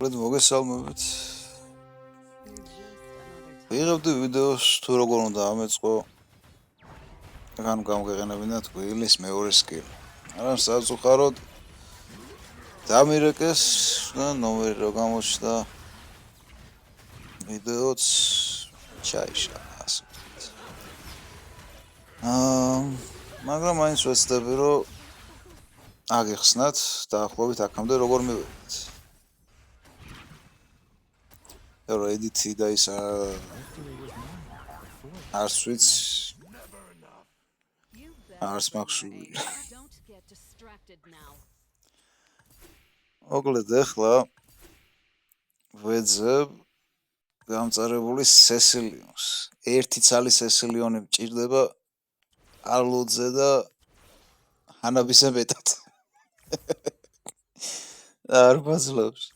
მოკლედ მოგესალმებით. ვიღებდი ვიდეოს თუ როგორ უნდა ამეწყო ან გამგეყენებინათ გვილის მეორე სკილი. არა საზუხაროდ დამირეკეს და ნომერი რო გამოჩნდა ვიდეოც ჩაიშა ასე. მაგრამ მაინც ვეცდები რომ აგეხსნათ დაახლოებით აქამდე როგორ მივედით. რა ედიტი და ის არც ვიცი არც მაქსული. მოკლედ ახლა ვეძებ გამწარებული სესილიონს. ერთი ცალი სესილიონი მჭირდება არლოდზე და ჰანაბისზე მეტად. არ ბაზლობს.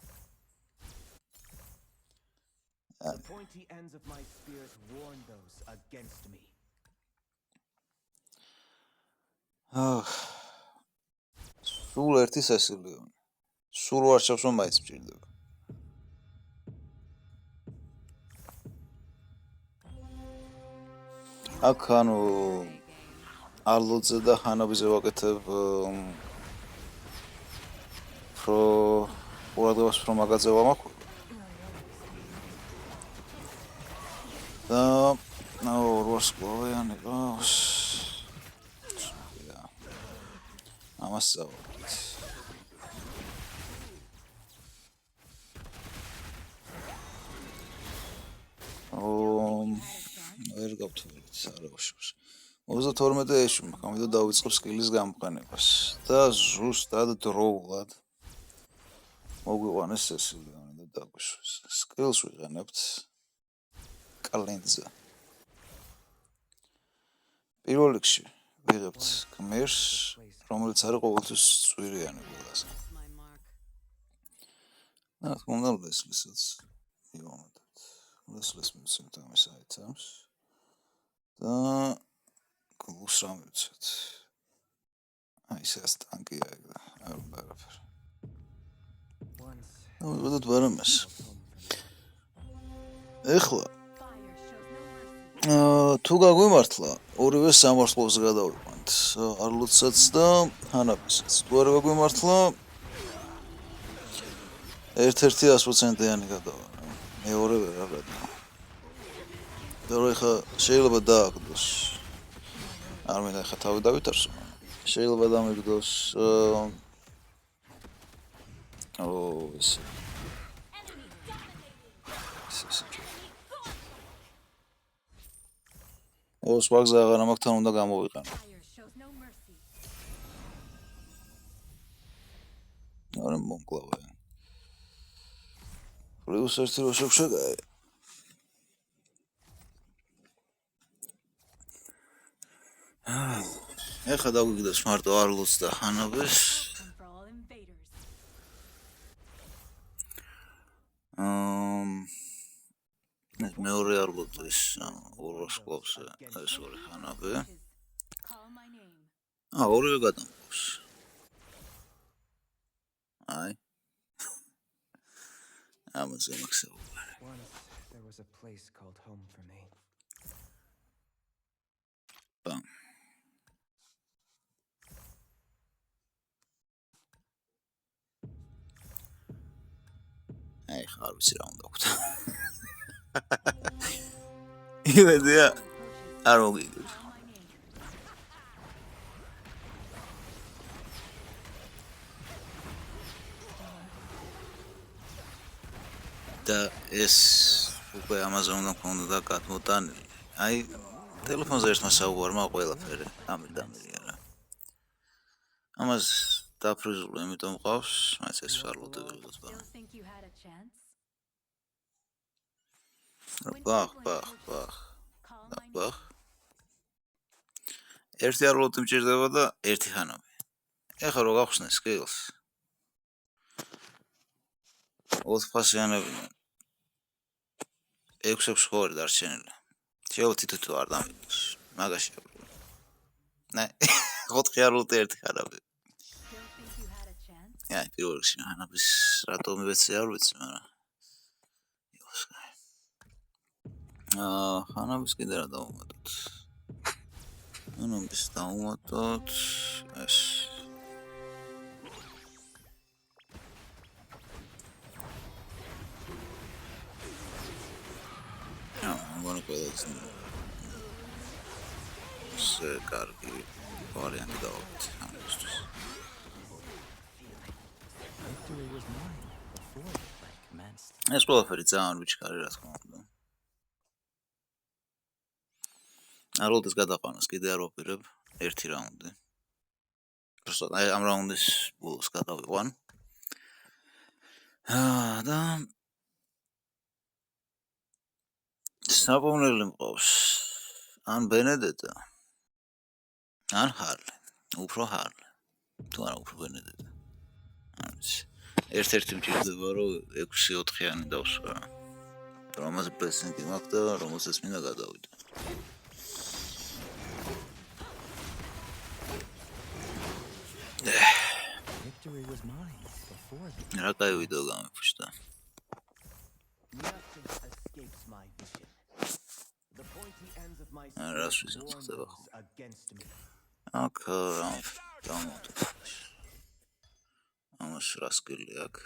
The pointy ends of my spears warn those against me. სულ ერთი სესილიონი. სულ ვარჩევს რომ მაინც მჭირდება. აქ ანუ არლოდზე და ჰანაბიზე ვაკეთებ პრო ყურადღებას რომ მაგაზე ვამაყობ. და როსკლოვიანი ყავს. ამას წავიდეთ. ვერ გავთვალეთ, არა ვაშავს. 32 ეში მაგამდე დავიწყებ სკილის გამოყენებას და ზუსტად დროულად მოგვიყვანეს სესილიონი და დაგვიშვეს. სკილს ვიყენებთ კალენდზე. პირველ რიგში ვიღებთ გმირს, რომელიც არის ყოველთვის წვირიანი ყველაზე. რა თქმა უნდა, ლესლისაც მივამატებთ. ლესლის მიცემთ ამის აიტემს და გულს რა მივცეთ. აი ეს ტანკია ეგ და არ ვარაფერ. ვიღებთ ბარამას. ეხლა თუ გაგვიმართლა, ორივე სამართლოზე გადავიყვანთ. არლოდსაც და ჰანაბისაც. თუ არ გაგვიმართლა, ერთ-ერთი 100%-იანი გადავარ. მეორე ვერ აღადგა. და ეხლა შეიძლება დააგდოს. არ მინდა ეხლა თავი დავითარსო. შეიძლება დამიგდოს ეს ვაგზა აღარ მაქვს თან უნდა გამოვიყენო. არა მომკლავე. პლუს ერთი რო შეგშეგაი. ეხლა დაგვიგდეს მარტო არლოდს და ჰანაბის. მეორე არლოდის ოროსკლოვზე ეს ორი ჰანაბი. ორივე გადამყავს. აი. ამაზე მაქსაუბარი. Once there was a place called home for me. Bam. აი, ხარ ვიცი რა უნდა ვქნა. იმედია არ მოგიგებ. და ეს უკვე ამაზე უნდა მქონდა და გადმოტანილი. აი, ტელეფონზე ერთმა საუბარმა ყველაფერი ამირდამირი არა. ამას დაფრიზული იმიტომ მყავს, მაინც ეს ფარლოდები ვიღოთ. ბახ. ერთი არლოდი მჭირდება და ერთი ჰანაბი. ეხლა რო გავხსნე სკილს. 400-იანები 6 ხორი დარჩენილი. შეიძლება თითო არ დამიდოს. მაგაში. ნე, 4 არლოდი ერთი ჰანაბი. აი, პირველ რიგში ანაბის რატო მივეცე არ ვიცი, მაგრამ იყოს კაი. ანაბის კიდე რა დავუმატოთ? ანაბის დავუმატოთ ეს. მგონი ყველას ეს კარგი ვარიანტი დავუვით ამისთვის. Victory was mine before the fight commenced. ეს ყველაფერი ძალიან ვიჩქარი რა თქმა უნდა. აროლდეს გადაყვანას კიდე არ ვაპირებ ერთი რაუნდი. просто აი ამ რაუნდის ბოლოს გადავიყვან. და საპოვნელი მყავს ან ბენედეტა ან ჰარლი, უფრო ჰარლი. თუ არა უფრო ბენედეტა. ერთ-ერთი მჭირდება რომ 6-4-იანი დავსვა. რომელზე პრეზიდენტი მაქვს და რომელსაც მინდა გადავიდე. Victory was mine before the რა კაი ვიდეო გამიფუშტა. Nothing escapes my vision. The pointy ends of my რას spirit ვიზამთ warn ხდება those against me. აქ დავამატოთ. ამას რა სკილი აქვს?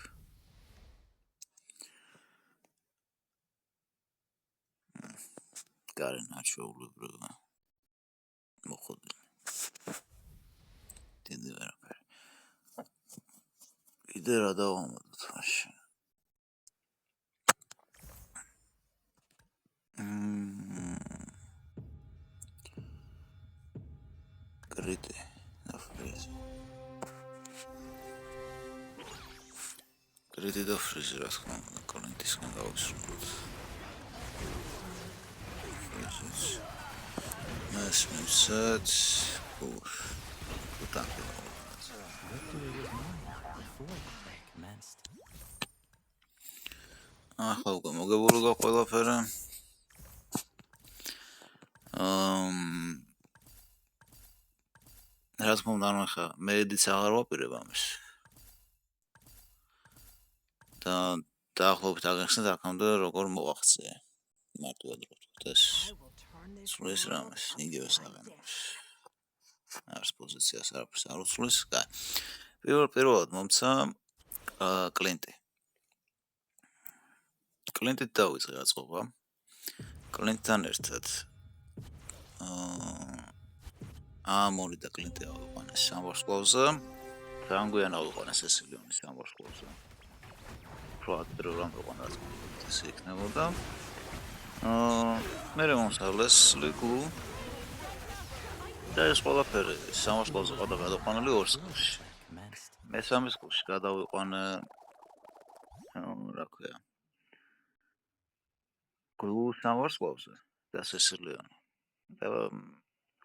გარენ აჩვეულებრივია. მოხდილი. დიდი ვერაფერი. კიდე რა დავამატოთ მაშინ? კრიტი და ფრიზი. კრიტი და ფრიზი რა თქმა უნდა კლინტისგან გავისრულოთ. მესმიცად უტანკი. Victory was mine before the fight commenced. ახლა უკვე მოგებული გა ყველაფერი. რა თქმა უნდა ახლა მედიც აღარ ვაპირებ ამის. და დაახლოებით აგახსნათ აქამდე როგორ მოახცე. მარტივად რო ვთქვით ეს სრულის რამეს იგივეს აღენებს. არც პოზიციას არაფერს არ უცვლის. კაი. პირველად მომცა კლინტი. კლინტით დავიწყე აწყობა. კლინტთან ერთად ამონი და კლინტი ავიყვანეს სამვარსკვლავზე. რანგვიან ავიყვანეს ესილიონის სამვარსკვლავზე. უფრო ადრე რომ ავიყვანა რა თქმა უნდა ეს იქნებოდა. მე მომსავლეს ლიგუ და ეს ყველაფერი სამვარსკვლავზე ყავდა გადაყვანილი ორ სკოლაში. მესამე სკოლაში გადავიყვანე რა ქვია გლუ სამვარსკვლავზე და სესილიონი. და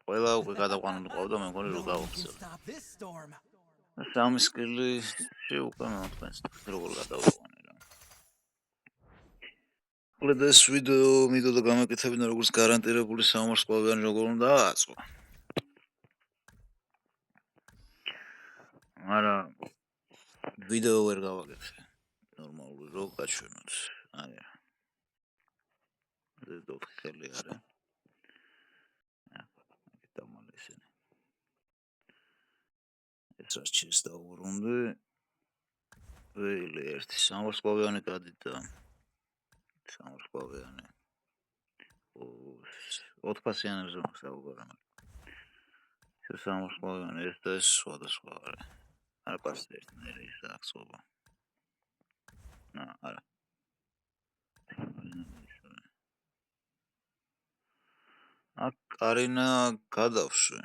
ყველა უკვე გადაყვანილი ყავდა მე მგონი რომ გავხსნა. Stop this storm. სამი სკილში უკვე მომწონს როგორ გადავიყვანე რა. ყველა ეს ვიდეო მიდოდა გამეკეთებინა როგორც გარანტირებული სამვარსკვლავიანი როგორ უნდა აწყო. მაგრამ ვიდეო ვერ გავაკეთე. ნორმალური რო გაჩვენოთ. აი რა. ეს დოფხელი არა. დამალესენი. ეს რაც ჩეს დაუბრუნდი. ველი ერთი სამვარსკვლავიანი გადიდა. სამვარსკვლავიანი. 4-ფასიანებზე მოსაუბრა. ეს სამვარსკვლავიანი ეს და ეს სხვადასხვა არა. არა პასტე ერთნაირი ის აღწობა. არა. აქ კარინა გადავშვე.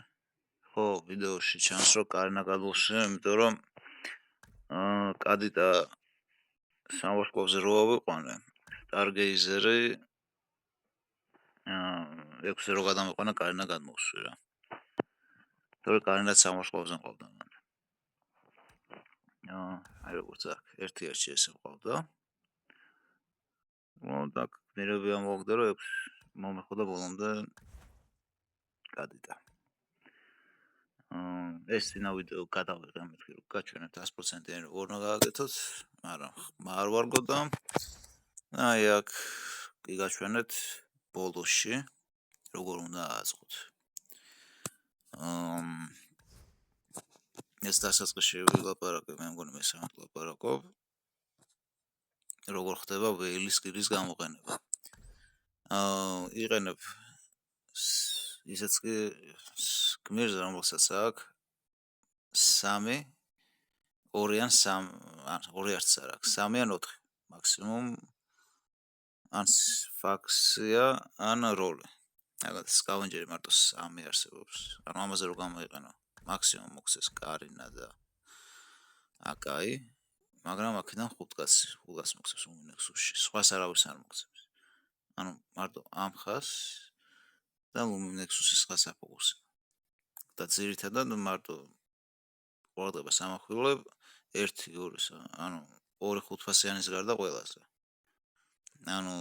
ხო, ვიდეოში ჩანს რომ კარინა გადავშვე, იმიტომ რომ კადიტა სამვარსკვლავზე რო ავიყვანე, სტარგეიზერი 6-ზე რო გადამიყვანა კარინა გადმოვშვი რა. თორე კარინაც სამვარსკვლავზე მყავდა მან. აი როგორც აქ ერთი არჩი ესე მყავდა. და გნერები ამოვაგდა რომ 6 მომეხოდა ბოლომდე კადიტა. ეს წინა ვიდეო გადავიღე მეთქი რომ გაჩვენებთ 100%-იანი როგორ უნდა გააკეთოთ, მაგრამ ხმა არ ვარგო და აი აქ კი გაჩვენეთ ბოლოსში როგორ უნდა აწყოთ. ეს დასაწყისში ვილაპარაკებ, მე მგონი მესამე ვილაპარაკობ, როგორ ხდება ვეილის კირის გამოყენება. იყენებ ისეც კი გმირს, რომელსაც აქვს 3, 2 ან 3, ან 2 არც არ აქვს, 3 ან 4 მაქსიმუმ ან ფაქსია ან როლი. აგათ სკავენჯერი მარტო 3 არსებობს. ანუ ამაზე რო გამოიყენო, მაქსიმუმ მოხდეს კარინა და აკაი, მაგრამ აქედან 5 კაცს მოხდეს ლუმინექსუსში. სხვას არავის არ მოხდეს. ანუ მარტო ამ ხას და ლუმინექსუსის ხას აფოკუსებ. და ძირითადად მარტო ყურადღებას ამახვილებ 1, 2, ანუ 2 5-ფასიანის გარდა ყველაზე. ანუ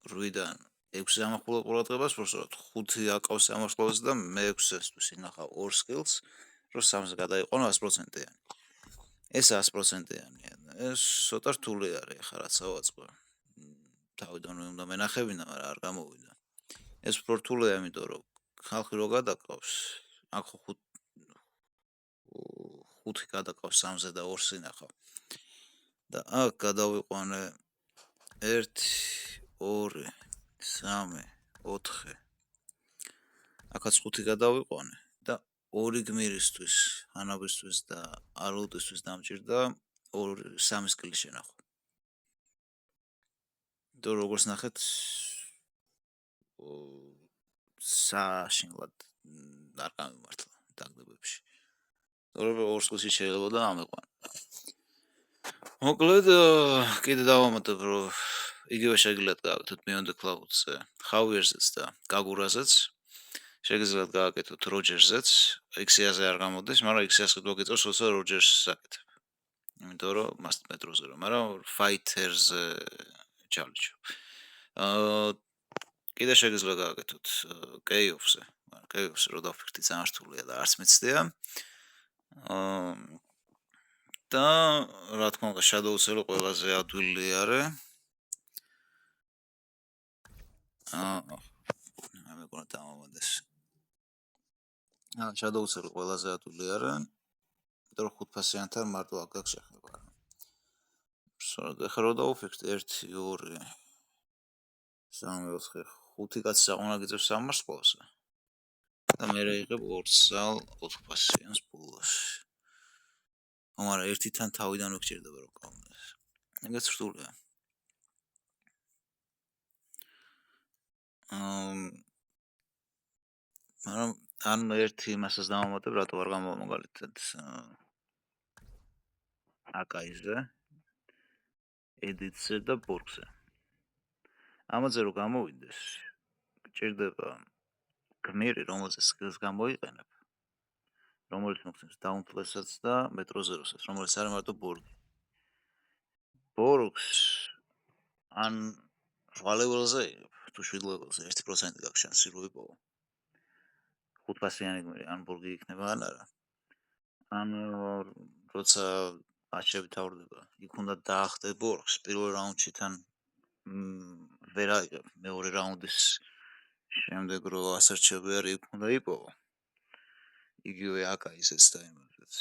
8-დან 6-ზე ამახვილებ ყურადღებას, პროსტად 5 აკავს ამახვილებს და მე 6-ისთვის ინახავ 2 skills, რომ 3-ზე გადაიყვანო 100%-იანი. ეს 100%-იანია. ეს ცოტა რთული არის, ახლა რაც ავაწყო. თავიდან უნდა მენახებინა, მაგრამ არ გამოვიდა. ეს უფრო რთულია, იმიტომ რომ ხალხი რო გადაყავს, აქ 5 გადაყავს 3-ზე და 2-ს ინახავ. და აქ გადავიყვანე 1, 2, 3, 4. აქაც 5 გადავიყვანე და 2 გმირისთვის, ანაბისთვის და არლუტისთვის დამჭირდა 3 სკილი შენახვა. და როგორც ნახეთ, საშინლად არ გამიმართლა დაგდებებში. თორემ 2 სკილში შეიძლება და ამეყვანა. მოკლედ, კიდე დავამატებ, რომ იგივე შეგიძლიათ გააკეთოთ Beyond the Clouds-ზე, Xavier's-ზეც და Kagura-ზეც. შეგიძლიათ გააკეთოთ Roger-ზეც, Xia-ზე არ გამოდის, მაგრამ Xia-ს კიდევ გიწევს, როცა Roger-ს აკეთებ. იმიტომ რომ მეტროზე რომ, მაგრამ Fighter-ზე ჩავრჩო. კიდე შეგიძლიათ გააკეთოთ Chaos-ზე, მაგრამ Chaos-ზე რო დავფიქრდი ძალიან რთულია და არც მეცდია. და რა თქმა უნდა, Shadows-ზე ყველაზე ადვილი არის. მე მეგონა დამამოდეს. Shadows-ზე ყველაზე ადვილი არის. იმიტომ რომ 5-ფასიანთან მარტო აქ გაქვს შეხება. ახლა რო დავფიქრდი 1, 2, 3, 4, 5 კაცი უნდა გიწევს სამარსკლავსა. და მე რეიღებ 2 სალ 4-ფასიანს ბოლოს. მაგრამ ერთიდან თავიდან ვიგჭირდება რომ გავუნდეს. ეგეც რთულია. მაგრამ ან ერთი იმასაც დავამატებ, რატო არ გამოვა მაგალითად აკაიზე, ედიტზე და ბორგზე. ამაზე რომ გამოვიდეს, გჭირდება გმირი, რომელზეც skills გამოიყენებ, რომელიც მოხდეს Dauntless-საც და Metro Zero-საც, რომელიც არის მარტო ბორგი. ბორგს ან 8 level-ზე, თუ 7 level-ზე 1% გაქვს შანსი რომ იპოვო. 5-ფასიანი გმირი ან ბორგი იქნება ან არა. ან როცა პატჩები თავდება, იქ უნდა დაახტე ბორგს პირველ რაუნდში თან ვერ აიღებ, მეორე რაუნდის შემდეგ რო ასერჩები არის, იქ უნდა იპოვო. იგივე აკაიზეც და იმაზეც.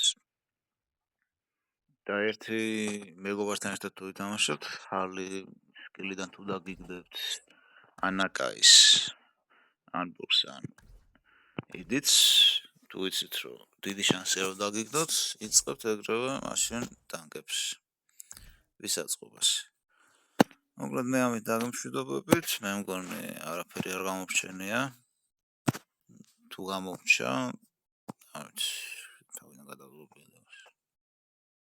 და ერთი მეგობართან ერთად თუ ვითამაშებთ, ხალი სკილიდან თუ დაგიგდებთ ან აკაის, ან ბურს, ან ედიტს, თუ იცით რომ დიდი შანსია რომ დაგიგდოთ, იწყებთ ეგრევე მაშინ ტანკებს ვისაწყობას. მოკლედ მე ამით დაგემშვიდობებით, მე მგონი არაფერი არ გამორჩენია. თუ გამორჩა, თავიდან გადავდობ.